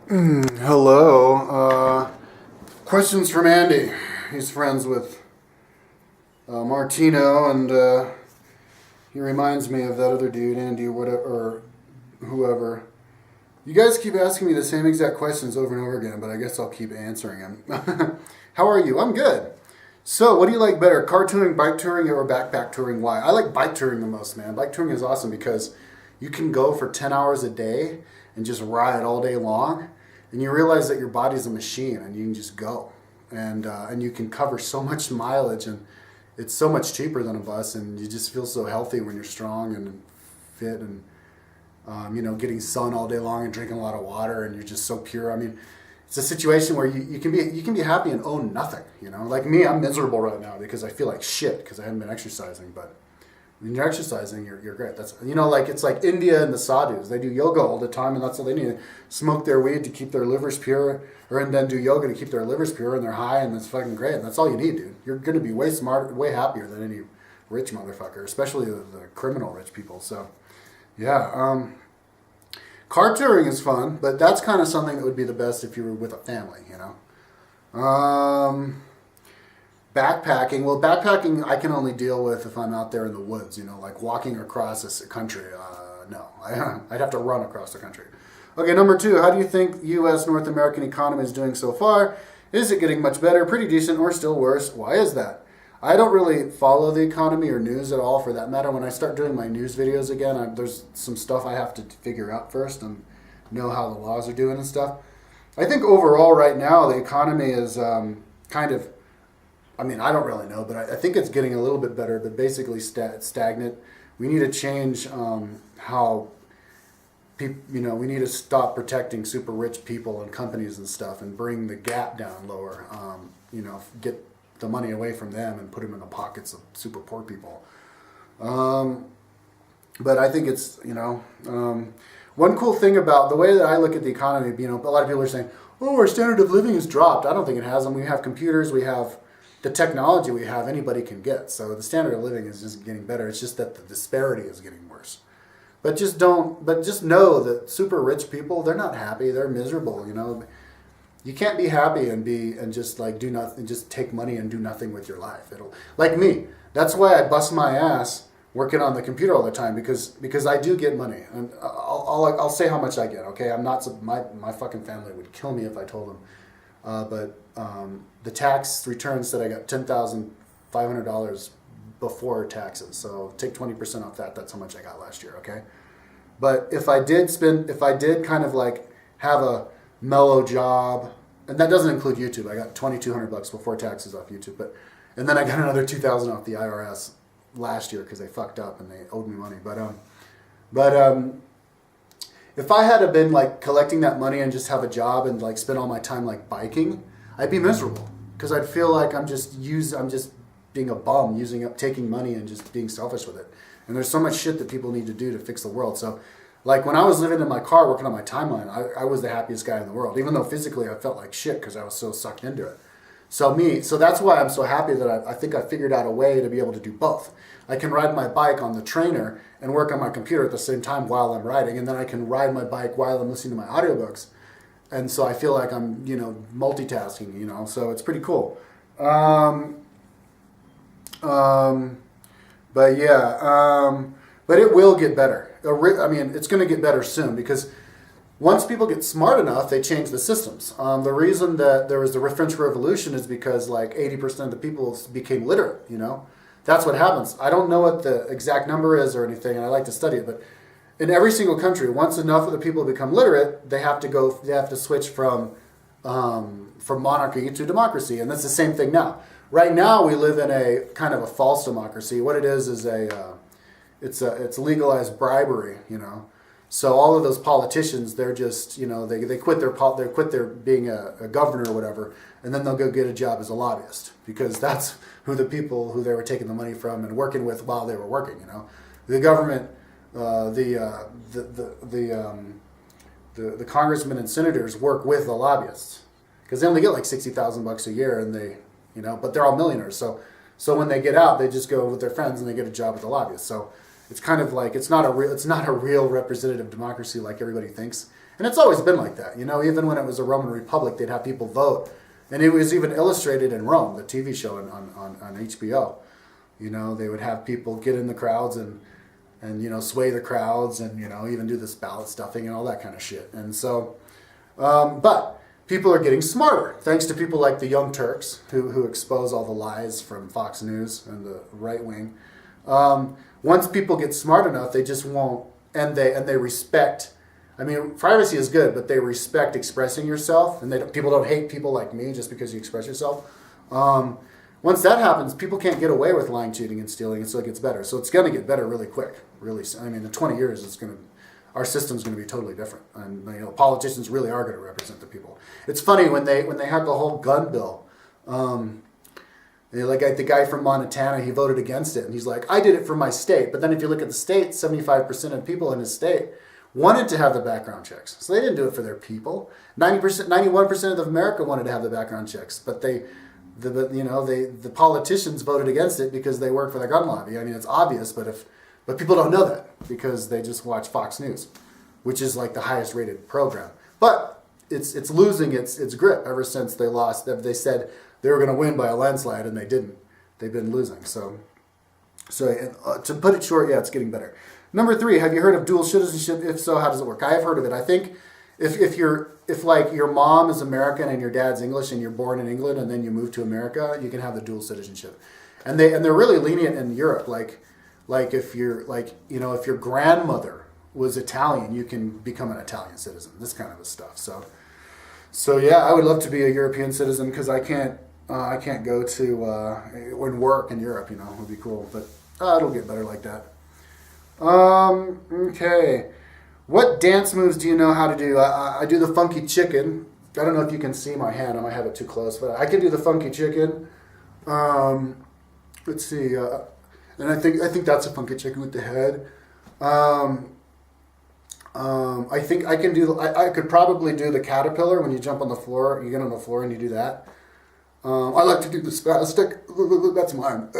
Hello. Questions from Andy. He's friends with Martino, and he reminds me of that other dude, Andy, whatever, or whoever. You guys keep asking me the same exact questions over and over again, but I guess I'll keep answering them. How are you? I'm good. So, what do you like better, car touring, bike touring, or backpack touring? Why? I like bike touring the most, man. Bike touring is awesome because you can go for 10 hours a day and just ride all day long, and you realize that your body's a machine, and you can just go, and you can cover so much mileage, and it's so much cheaper than a bus, and you just feel so healthy when you're strong and fit, and getting sun all day long and drinking a lot of water, and you're just so pure. I mean, it's a situation where you can be happy and own nothing. Like me, I'm miserable right now because I feel like shit because I haven't been exercising, but when you're exercising, you're great. That's like it's like India and the Sadhus. They do yoga all the time, and that's all they need. Smoke their weed to keep their livers pure, and then do yoga to keep their livers pure, and they're high, and that's fucking great. And that's all you need, dude. You're gonna be way smarter, way happier than any rich motherfucker, especially the criminal rich people. So, yeah. Car touring is fun, but that's kind of something that would be the best if you were with a family. Backpacking. Well, backpacking I can only deal with if I'm out there in the woods, like walking across a country. No, I'd have to run across the country. Okay, number 2, how do you think U.S. North American economy is doing so far? Is it getting much better, pretty decent, or still worse? Why is that? I don't really follow the economy or news at all for that matter. When I start doing my news videos again, there's some stuff I have to figure out first and know how the laws are doing and stuff. I think overall right now the economy is kind of, I don't really know, but I think it's getting a little bit better, but basically stagnant. We need to change how people, we need to stop protecting super rich people and companies and stuff and bring the gap down lower, get the money away from them and put them in the pockets of super poor people. But I think it's, one cool thing about the way that I look at the economy, a lot of people are saying, oh, our standard of living has dropped. I don't think it has. We have computers, we have the technology we have, anybody can get. So the standard of living is just getting better. It's just that the disparity is getting worse. But just know that super rich people, they're not happy. They're miserable. You can't be happy and just like do nothing, just take money and do nothing with your life. It'll, like me. That's why I bust my ass working on the computer all the time because I do get money, and I'll say how much I get. Okay, I'm not, my fucking family would kill me if I told them. But the tax returns said I got $10,500 before taxes. So take 20% off that. That's how much I got last year. Okay, but if I did kind of like have a mellow job, and that doesn't include YouTube. I got $2,200 before taxes off YouTube, and then I got another $2,000 off the IRS last year because they fucked up and they owed me money. But if I had been like collecting that money and just have a job and like spend all my time like biking, I'd be miserable because I'd feel like I'm just being a bum, taking money and just being selfish with it. And there's so much shit that people need to do to fix the world. So like when I was living in my car working on my timeline, I was the happiest guy in the world, even though physically I felt like shit because I was so sucked into it. So that's why I'm so happy that I think I figured out a way to be able to do both. I can ride my bike on the trainer and work on my computer at the same time while I'm riding, and then I can ride my bike while I'm listening to my audiobooks. And so I feel like I'm, multitasking, so it's pretty cool. But it will get better. It's going to get better soon because once people get smart enough, they change the systems. The reason that there was the French Revolution is because like 80% of the people became literate, That's what happens. I don't know what the exact number is or anything, and I like to study it, but in every single country, once enough of the people become literate, they have to switch from monarchy to democracy, and that's the same thing now. Right now, we live in a kind of a false democracy. What it is it's legalized bribery, So all of those politicians, they're just, they quit their being a governor or whatever, and then they'll go get a job as a lobbyist because that's who they were taking the money from and working with while they were working. The government, the congressmen and senators work with the lobbyists because they only get like $60,000 a year, and but they're all millionaires. So when they get out, they just go with their friends and they get a job at the lobbyist. So it's kind of like it's not a real representative democracy like everybody thinks. And it's always been like that. Even when it was a Roman Republic, they'd have people vote. And it was even illustrated in Rome, the TV show on HBO. They would have people get in the crowds and sway the crowds and, even do this ballot stuffing and all that kind of shit. And so, but people are getting smarter, thanks to people like the Young Turks, who expose all the lies from Fox News and the right wing. Once people get smart enough, they just won't, and they respect. I mean, privacy is good, but they respect expressing yourself, and people don't hate people like me just because you express yourself. Once that happens, people can't get away with lying, cheating, and stealing, and so it gets better. So it's going to get better really quick. Really, I mean, in 20 years, our system's going to be totally different, and politicians really are going to represent the people. It's funny when they had the whole gun bill. Like the guy from Montana, he voted against it, and he's like, "I did it for my state." But then if you look at the state, 75% of people in his state wanted to have the background checks, so they didn't do it for their people. 91% of America wanted to have the background checks, but the politicians voted against it because they work for the gun lobby. I mean, it's obvious, but people don't know that because they just watch Fox News, which is like the highest rated program. But it's losing its grip ever since they lost. They said they were going to win by a landslide, and they didn't. They've been losing. So to put it short, yeah, it's getting better. Number 3, have you heard of dual citizenship? If so, how does it work? I have heard of it. I think if your mom is American and your dad's English and you're born in England and then you move to America, you can have the dual citizenship. And they're really lenient in Europe. Like if if your grandmother was Italian, you can become an Italian citizen. This kind of stuff. So yeah, I would love to be a European citizen because I can't go to and work in Europe. It would be cool, but it'll get better like that. Okay. What dance moves do you know how to do? I do the funky chicken. I don't know if you can see my hand. I might have it too close, but I can do the funky chicken. Let's see. And I think that's a funky chicken with the head. I think I can do. I could probably do the caterpillar when you jump on the floor. You get on the floor and you do that. I like to do the spastic. That's mine.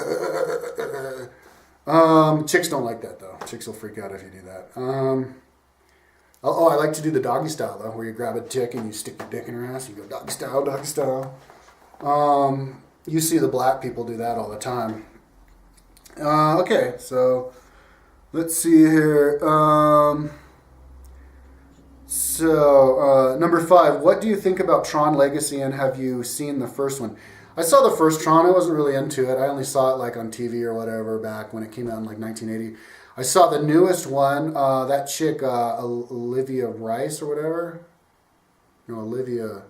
Chicks don't like that though. Chicks will freak out if you do that. I like to do the doggy style though, where you grab a chick and you stick your dick in her ass. You go doggy style, doggy style. You see the black people do that all the time. Okay, so let's see here. Number 5, what do you think about Tron Legacy, and have you seen the first one? I saw the first Tron. I wasn't really into it. I only saw it like on TV or whatever back when it came out in like 1980. I saw the newest one. That chick, Olivia Rice or whatever. No, Olivia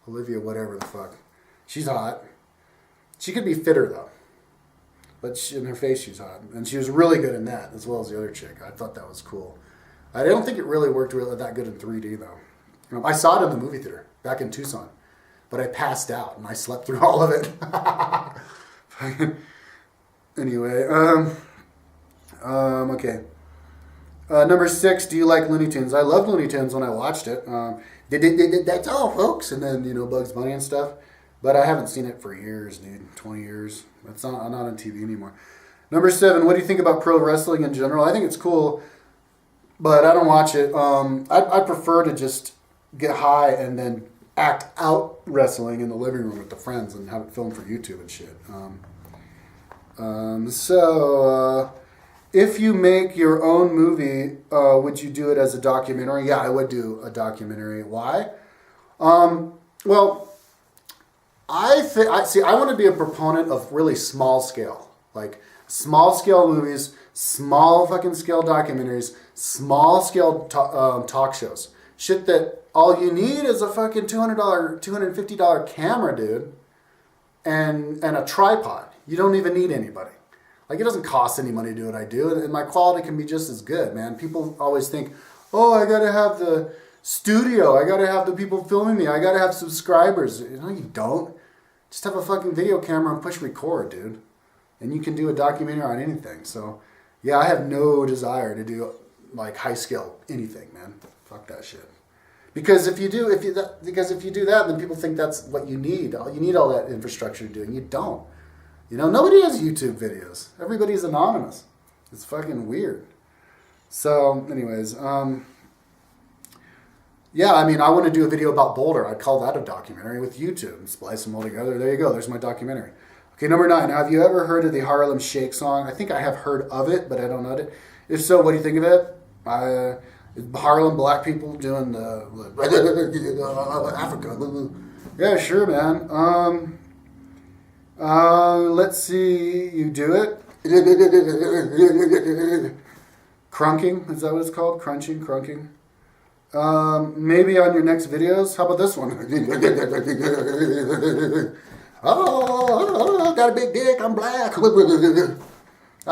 whatever the fuck. She's hot. She could be fitter though. But in her face, she's hot. And she was really good in that, as well as the other chick. I thought that was cool. I don't think it really worked that good in 3D, though. I saw it in the movie theater back in Tucson. But I passed out, and I slept through all of it. Anyway, okay. Number 6, do you like Looney Tunes? I loved Looney Tunes when I watched it. That's all, folks. And then, Bugs Bunny and stuff. But I haven't seen it for years, dude. 20 years. It's not on TV anymore. Number 7, what do you think about pro wrestling in general? I think it's cool, but I don't watch it. I prefer to just get high and then act out wrestling in the living room with the friends and have it filmed for YouTube and shit. If you make your own movie, would you do it as a documentary? Yeah, I would do a documentary. Why? Well, I want to be a proponent of really small scale, like small scale movies, small fucking scale documentaries, small scale talk shows. Shit that all you need is a fucking $200, $250 camera, dude, and a tripod. You don't even need anybody. Like, it doesn't cost any money to do what I do, and my quality can be just as good, man. People always think, oh, I gotta have the studio, I gotta have the people filming me, I gotta have subscribers. No, you don't. Just have a fucking video camera and push record, dude. And you can do a documentary on anything. So, yeah, I have no desire to do, like, high scale anything, man. Fuck that shit. Because if you do that, then people think that's what you need. You need all that infrastructure to do, and you don't. Nobody has YouTube videos. Everybody's anonymous. It's fucking weird. So, anyways, Yeah, I mean, I want to do a video about Boulder. I'd call that a documentary with YouTube and splice them all together. There you go. There's my documentary. Okay, number 9. Have you ever heard of the Harlem Shake song? I think I have heard of it, but I don't know it. If so, what do you think of it? Harlem black people doing the Africa. Yeah, sure, man. Let's see. You do it. Crunking, is that what it's called? Crunching, crunking. Maybe on your next videos. How about this one? Oh, got a big dick. I'm black. I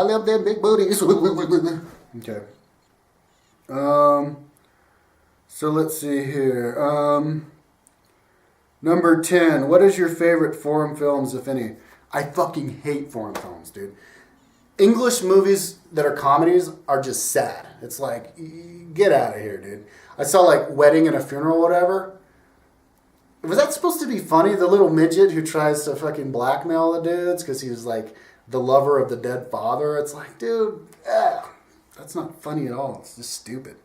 love them big booties. Okay. So let's see here. Number 10. What is your favorite foreign films, if any? I fucking hate foreign films, dude. English movies that are comedies are just sad. It's like, get out of here, dude. I saw like Wedding and a Funeral or whatever. Was that supposed to be funny? The little midget who tries to fucking blackmail the dudes because he was like the lover of the dead father. It's like, dude, that's not funny at all. It's just stupid.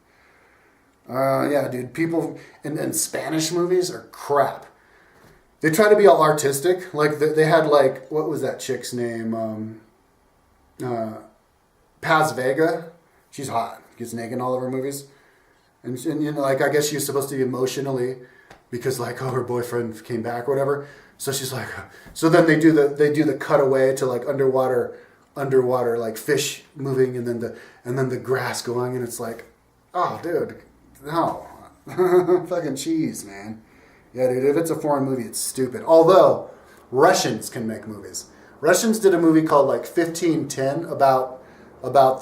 Yeah, dude, people in Spanish movies are crap. They try to be all artistic. Like they had like, what was that chick's name? Paz Vega. She's hot. Gets naked in all of her movies. And you know, like, I guess she's supposed to be emotionally because like, oh, her boyfriend came back or whatever. So she's like, so then they do the cutaway to like underwater like fish moving and then the grass going, and it's like, oh, dude, no. Fucking cheese, man. Yeah, dude, if it's a foreign movie, it's stupid. Although Russians can make movies. Russians did a movie called like 1510 about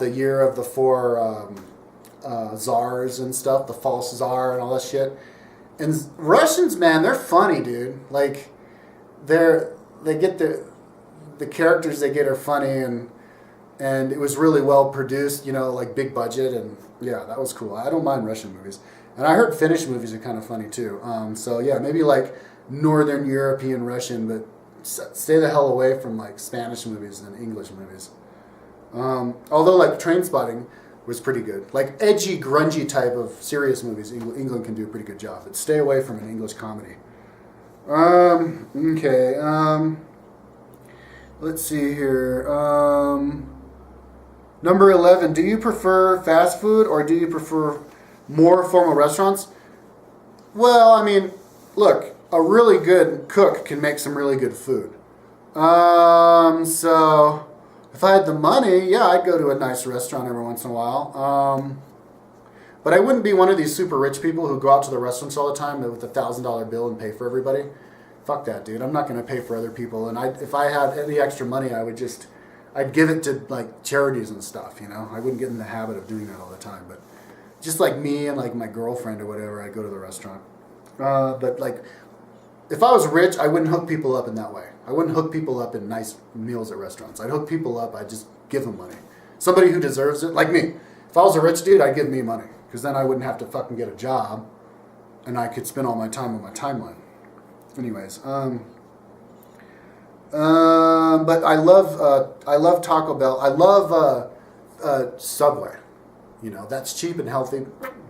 the year of the 4 czars and stuff, the false czar and all that shit. And Russians, man, they're funny, dude. Like they get the characters they get are funny, and it was really well produced, you know, like big budget, and yeah, that was cool. I don't mind Russian movies. And I heard Finnish movies are kind of funny too. So yeah, maybe like Northern European Russian, but stay the hell away from like Spanish movies and English movies. Although like Trainspotting was pretty good. Like edgy, grungy type of serious movies, England can do a pretty good job. But stay away from an English comedy. Okay. Let's see here. Number 11. Do you prefer fast food or do you prefer more formal restaurants? Well, I mean, look, a really good cook can make some really good food. So if I had the money, yeah, I'd go to a nice restaurant every once in a while. But I wouldn't be one of these super rich people who go out to the restaurants all the time with $1,000 bill and pay for everybody. Fuck that, dude. I'm not going to pay for other people. And if I had any extra money, I'd give it to like charities and stuff, you know? I wouldn't get in the habit of doing that all the time. But just like me and like my girlfriend or whatever, I'd go to the restaurant. But like, if I was rich, I wouldn't hook people up in that way. I wouldn't hook people up in nice meals at restaurants. I'd hook people up, I'd just give them money. Somebody who deserves it, like me. If I was a rich dude, I'd give me money. Because then I wouldn't have to fucking get a job. And I could spend all my time on my timeline. Anyways. But I love Taco Bell. I love Subway. You know, that's cheap and healthy.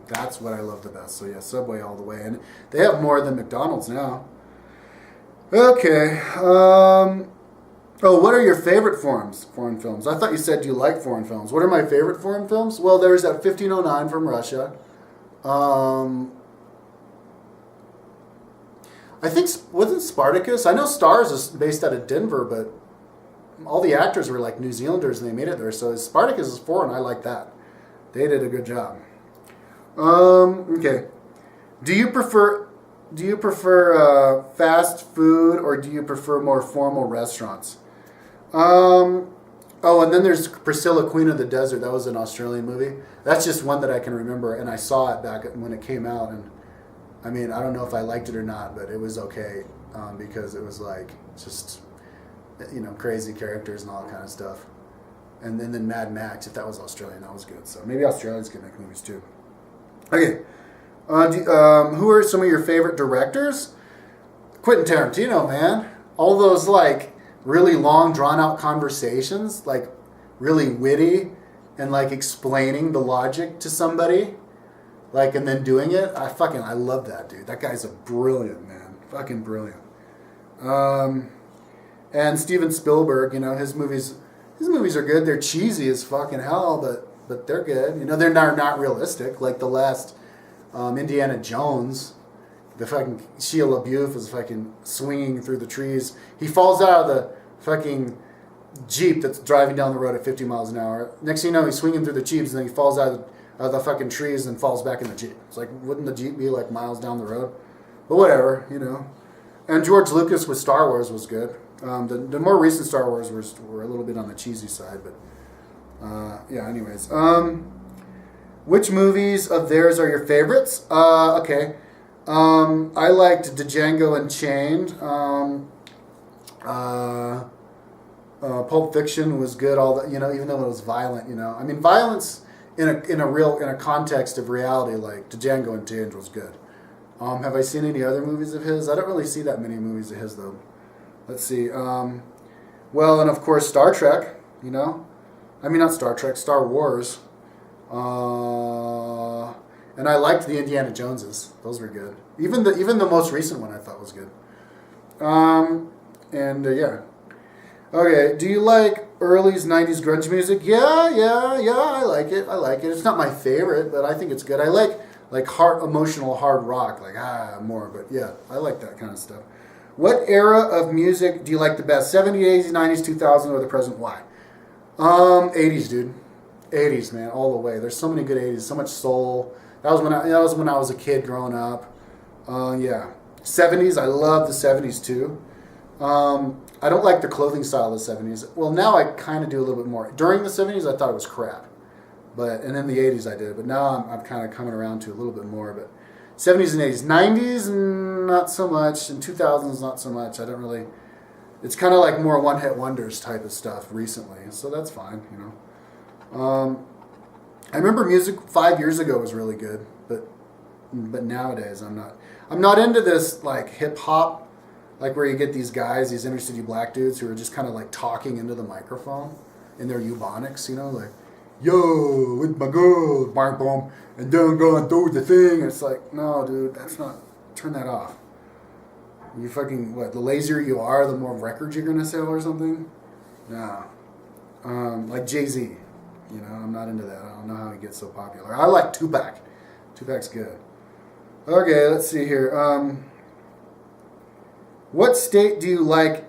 That's what I love the best. So yeah, Subway all the way. And they have more than McDonald's now. Okay. Oh, what are your favorite foreign films? I thought you said you like foreign films. What are my favorite foreign films? Well, there's that 1509 from Russia. I think, wasn't Spartacus? I know Stars is based out of Denver, but all the actors were like New Zealanders and they made it there. So Spartacus is foreign. I like that. They did a good job. Okay. Do you prefer fast food or do you prefer more formal restaurants? Oh, and then there's Priscilla, Queen of the Desert. That was an Australian movie. That's just one that I can remember, and I saw it back when it came out. And I mean, I don't know if I liked it or not, but it was okay because it was like just, you know, crazy characters and all that kind of stuff. And then Mad Max, if that was Australian, that was good. So maybe Australians can make movies too. Okay. Who are some of your favorite directors? Quentin Tarantino, man. All those like really long, drawn-out conversations, like really witty, and like explaining the logic to somebody. like, and then doing it. I love that dude. That guy's a brilliant man, fucking brilliant. And Steven Spielberg, you know, his movies are good. They're cheesy as fucking hell, but they're good. You know, they're not realistic. Like the last Indiana Jones, the fucking Shia LaBeouf is fucking swinging through the trees. He falls out of the fucking Jeep that's driving down the road at 50 miles an hour. Next thing you know, he's swinging through the Jeeps, and then he falls out of the fucking trees and falls back in the Jeep. It's like, wouldn't the Jeep be like miles down the road? But whatever, you know. And George Lucas with Star Wars was good. The more recent Star Wars were a little bit on the cheesy side, but yeah. Anyways, which movies of theirs are your favorites? Okay, I liked Django Unchained. Pulp Fiction was good. All that, you know, even though it was violent, you know. I mean, violence in a context of reality, like Django Unchained was good. Have I seen any other movies of his? I don't really see that many movies of his though. Let's see. Well, and of course Star Trek. You know, I mean not Star Trek, Star Wars. And I liked the Indiana Joneses. Those were good. Even the most recent one I thought was good. Yeah. Okay. Do you like early 90s grunge music? Yeah. I like it. It's not my favorite, but I think it's good. I like emotional hard rock, more. But yeah, I like that kind of stuff. What era of music do you like the best? 70s, 80s, 90s, 2000s, or the present? Why? 80s, dude. 80s, man, all the way. There's so many good 80s. So much soul. That was when I was a kid growing up. Yeah. 70s, I love the 70s too. I don't like the clothing style of the 70s. Well, now I kind of do a little bit more. During the 70s, I thought it was crap. And in the 80s I did. But now I'm kind of coming around to a little bit more. But 70s and 80s. 90s, not so much. And 2000s, not so much. I don't really... It's kind of like more one-hit wonders type of stuff recently. So that's fine, you know. I remember music 5 years ago was really good. But nowadays I'm not into this like hip-hop, like where you get these guys, these inner city black dudes who are just kind of like talking into the microphone in their Ebonics, you know, like, yo, with my girl, boom, boom, and then going do the thing. It's like, no, dude, that's not, turn that off. You fucking, the lazier you are, the more records you're going to sell or something? No. Like Jay-Z, you know, I'm not into that. I don't know how he gets so popular. I like Tupac. Tupac's good. Okay, let's see here. What state do you like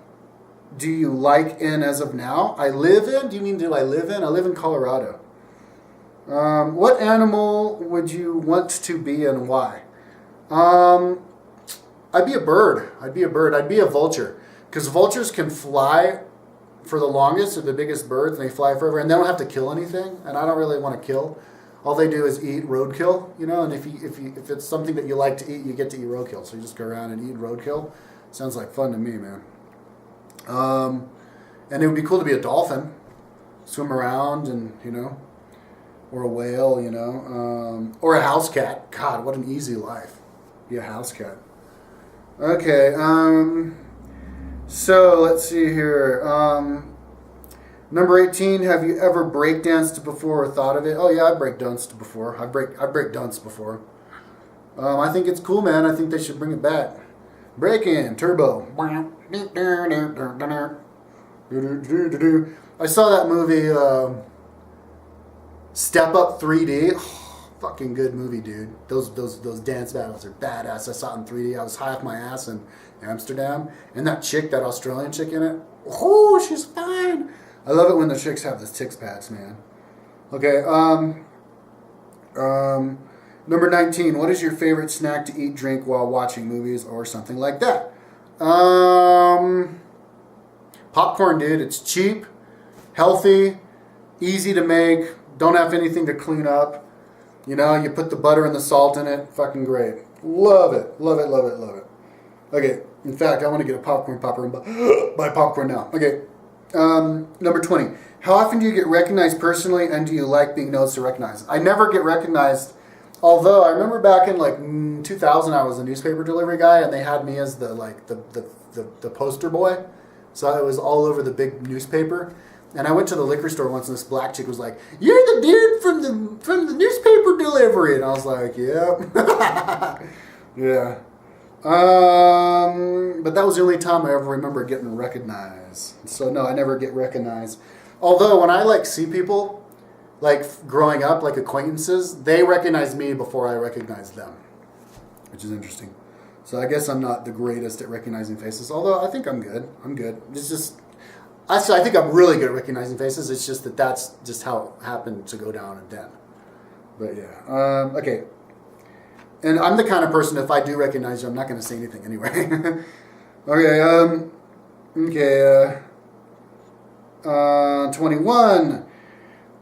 in as of now? I live in? Do you mean do I live in? I live in Colorado. What animal would you want to be and why? I'd be a bird. I'd be a vulture. Because vultures can fly for the longest, they're the biggest birds, and they fly forever, and they don't have to kill anything, and I don't really want to kill. All they do is eat roadkill, you know, and if it's something that you like to eat, you get to eat roadkill. So you just go around and eat roadkill. Sounds like fun to me, man. And it would be cool to be a dolphin, swim around, and you know, or a whale, you know, or a house cat. God, what an easy life. Be a house cat. Okay. So let's see here. Number 18. Have you ever breakdanced before or thought of it? Oh yeah, I breakdanced before. I breakdanced before. I think it's cool, man. I think they should bring it back. Break-in, turbo. I saw that movie, Step Up 3D. Oh, fucking good movie, dude. Those dance battles are badass. I saw it in 3D. I was high off my ass in Amsterdam. And that chick, that Australian chick in it, oh, she's fine. I love it when the chicks have the six packs, man. Okay, number 19, what is your favorite snack to eat, drink while watching movies or something like that? Popcorn, dude. It's cheap, healthy, easy to make, don't have anything to clean up. You know, you put the butter and the salt in it, fucking great. Love it, love it, love it, love it. Okay, in fact, I want to get a popcorn popper and buy popcorn now. Okay, number 20, how often do you get recognized personally and do you like being noticed or recognized? I never get recognized. Although I remember back in like 2000, I was a newspaper delivery guy, and they had me as the poster boy, so I was all over the big newspaper. And I went to the liquor store once, and this black chick was like, "You're the dude from the newspaper delivery," and I was like, "Yep, yeah." But that was the only time I ever remember getting recognized. So no, I never get recognized. Although when I like see people, like growing up, like acquaintances, they recognize me before I recognize them, which is interesting. So I guess I'm not the greatest at recognizing faces, although I think I'm good. I'm good. It's just, actually, I think I'm really good at recognizing faces. It's just that that's just how it happened to go down and then. But yeah. Okay. And I'm the kind of person, if I do recognize you, I'm not going to say anything anyway. Okay. 21.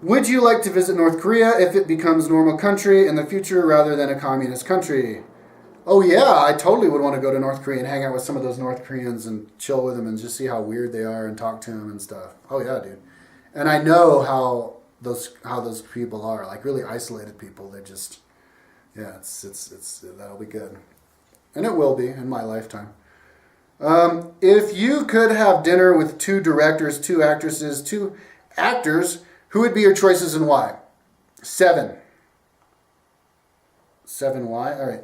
Would you like to visit North Korea if it becomes a normal country in the future rather than a communist country? Oh yeah, I totally would want to go to North Korea and hang out with some of those North Koreans and chill with them and just see how weird they are and talk to them and stuff. Oh yeah, dude. And I know how those people are, like really isolated people. They just, yeah, it's that'll be good, and it will be in my lifetime. If you could have dinner with 2 directors, 2 actresses, 2 actors, who would be your choices and why? 7. 7 why? All right.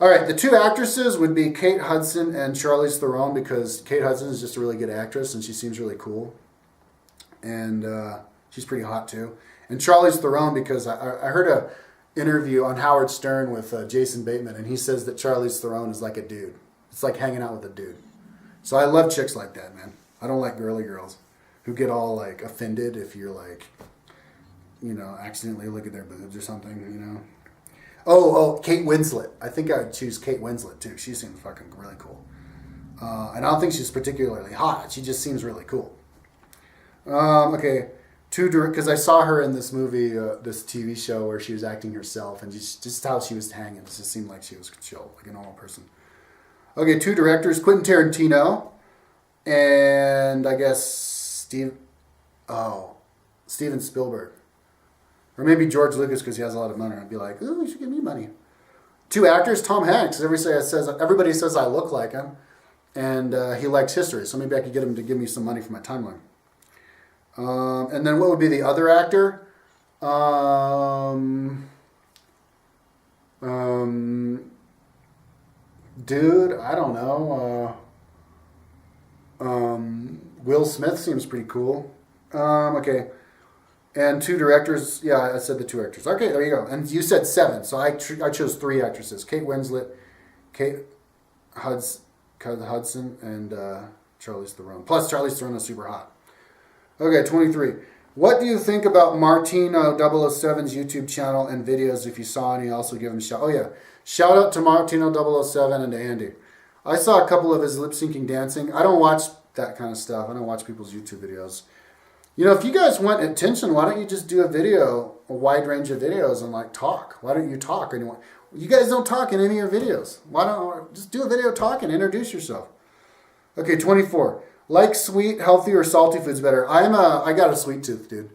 All right, the 2 actresses would be Kate Hudson and Charlize Theron, because Kate Hudson is just a really good actress and she seems really cool. And she's pretty hot too. And Charlize Theron, because I heard a interview on Howard Stern with Jason Bateman, and he says that Charlize Theron is like a dude. It's like hanging out with a dude. So I love chicks like that, man. I don't like girly girls who get all like offended if you're like, you know, accidentally look at their boobs or something, you know. Oh, Kate Winslet. I think I would choose Kate Winslet too. She seems fucking really cool. And I don't think she's particularly hot. She just seems really cool. Okay, because I saw her in this movie, this TV show where she was acting herself, and just how she was hanging. It just seemed like she was chill, like a normal person. Okay, 2 directors, Quentin Tarantino, and I guess Steven Spielberg. Or maybe George Lucas, because he has a lot of money. I'd be like, ooh, you should give me money. 2 actors, Tom Hanks. Everybody says I look like him. And he likes history. So maybe I could get him to give me some money for my timeline. And then what would be the other actor? Dude, I don't know. Will Smith seems pretty cool. Okay. And 2 directors. Yeah, I said the 2 actors. Okay, there you go. And you said 7. So I chose 3 actresses. Kate Winslet, Kate Hudson, and Charlize Theron. Plus, Charlize Theron is super hot. Okay, 23. What do you think about Martino 007's YouTube channel and videos? If you saw any, also give him a shout. Oh, yeah. Shout out to Martino 007 and to Andy. I saw a couple of his lip-syncing dancing. I don't watch that kind of stuff. I don't watch people's YouTube videos. You know, if you guys want attention, why don't you just do a wide range of videos, and like talk? Why don't you talk? You guys don't talk in any of your videos. Why don't just do a video talking? Introduce yourself. Okay, 24. Like sweet, healthy, or salty foods better? I got a sweet tooth, dude.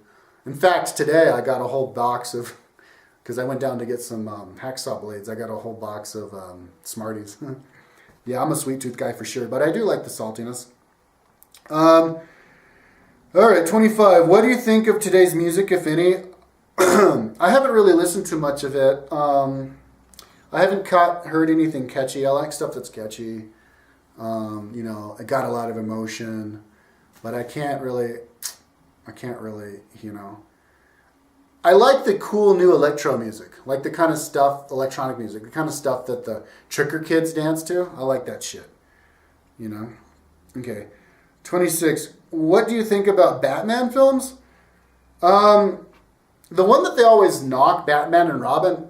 In fact, today I got a whole box of, because I went down to get some hacksaw blades. I got a whole box of Smarties. Yeah, I'm a sweet tooth guy for sure, but I do like the saltiness. All right, 25. What do you think of today's music, if any? I haven't really listened to much of it. I haven't heard anything catchy. I like stuff that's catchy. You know, it got a lot of emotion, but I can't really, you know. I like the cool new electro music, like the kind of stuff, electronic music, the kind of stuff that the tricker kids dance to. I like that shit, you know. Okay, 26. What do you think about Batman films? The one that they always knock, Batman and Robin,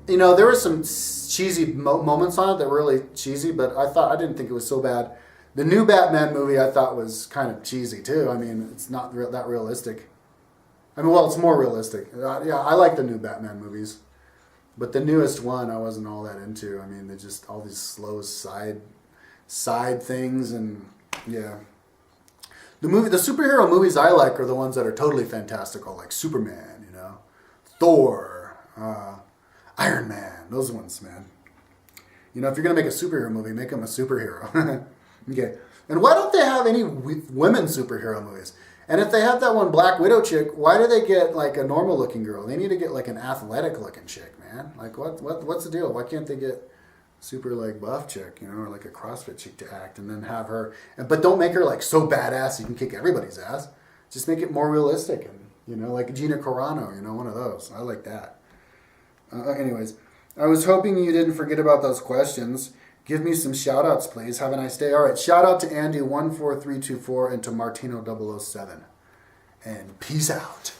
you know, there were some cheesy moments on it that were really cheesy, but I didn't think it was so bad. The new Batman movie I thought was kind of cheesy too. I mean, it's not that realistic. I mean, well, it's more realistic. Yeah, I like the new Batman movies, but the newest one I wasn't all that into. I mean, they're just all these slow side things, and yeah. The superhero movies I like are the ones that are totally fantastical, like Superman, you know, Thor, Iron Man, those ones, man. You know, if you're going to make a superhero movie, make them a superhero. Okay. And why don't they have any women superhero movies? And if they have that one Black Widow chick, why do they get like a normal looking girl? They need to get like an athletic looking chick, man. Like what's the deal? Why can't they get super like buff chick, you know, or like a CrossFit chick to act, and then have her, but don't make her like so badass you can kick everybody's ass. Just make it more realistic, and you know, like Gina Carano, you know, one of those. I like that. Anyways, I was hoping you didn't forget about those questions. Give me some shout outs, please. Have a nice day. All right, shout out to Andy14324 and to Martino007. And peace out.